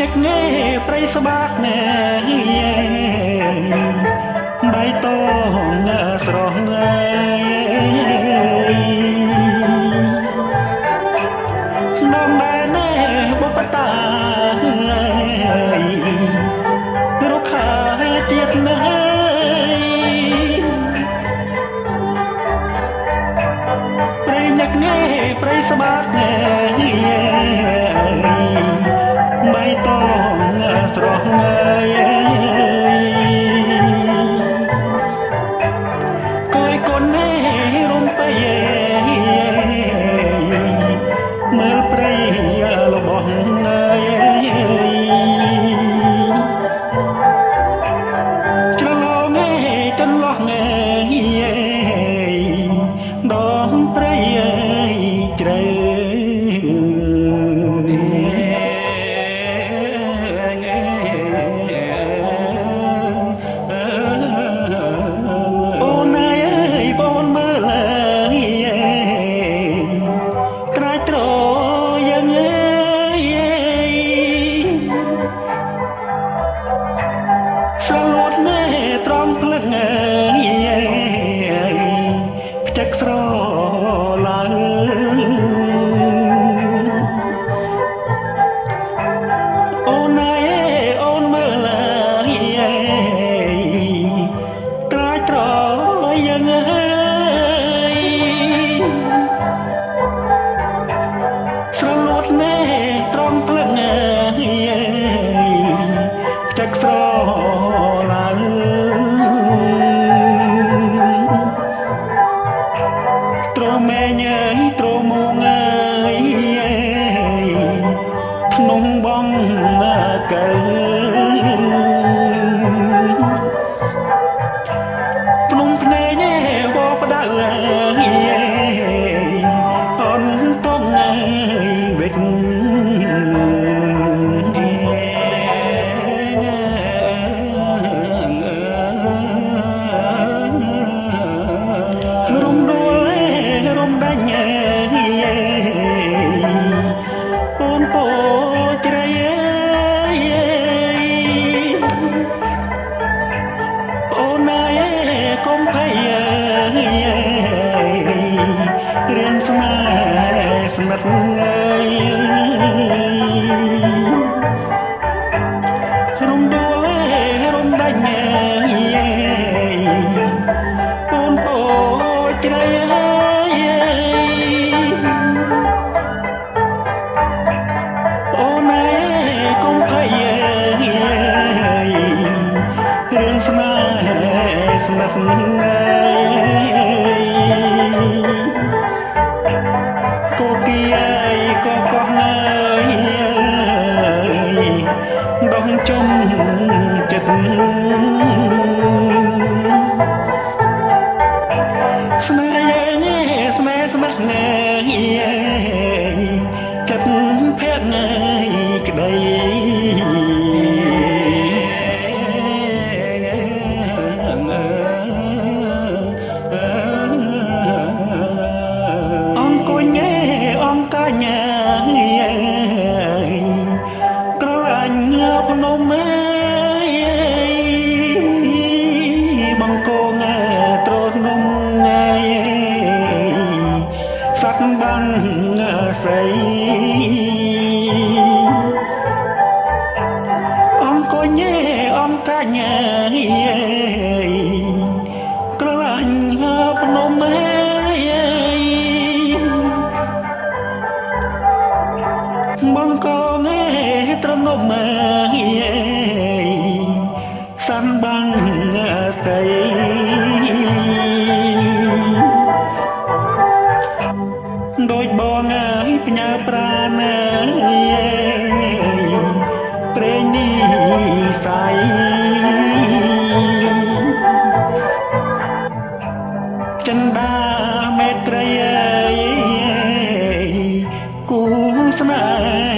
កងេប្រៃស្បាតណែបៃតងស្រស់ដំណែណែបុបតារុក្ខាជាតិណែប្រៃញឹកងេប្រៃស្បាតណែបៃតងស្រស់គួយកូនណែរំបៃមើលព្រៃរបស់ច្រឡងចន្លោះដងព្រៃជ្រៅស្រលួតណែត្រង់ភ្លឹងផ្ចឹកស្រឡើងអូនណែអូនមើលត្រាយត្រយ៉ាងស្រលួតណែត្រង់ភ្លឹងផ្ចឹកស្រទ្រមែញទ្រមងក្នុងបងកើភ្នំភ្នែងវផ្ដៅអនតងវិតអូនពោជ្រៃអូនណែកុំភ័យរៀនស្នេហ៍ស្និទ្ធរំដួលរំដាច់អូនពោជ្រៃរឿងស្នេហ៍ស្និទ្ធកូគីក៏កោះដងជុំចិត្តស្នេហ៍ស្នេហ៍ស្និទ្ធចិត្តភ័ក្រក្តីអង្គញ៉ាក្រឡាញ់ភ្នំបង្កងត្រនំសាក់បាំងស្រីអង្គញ៉ាអង្គញ៉ាក្រឡាញ់ភ្នំបង្កងត្រនំសាន់បាំងស្រីដូចបងផ្ញើប្រាណព្រេងនេះស័យចិន្តាមេត្រីគូស្នេហ៍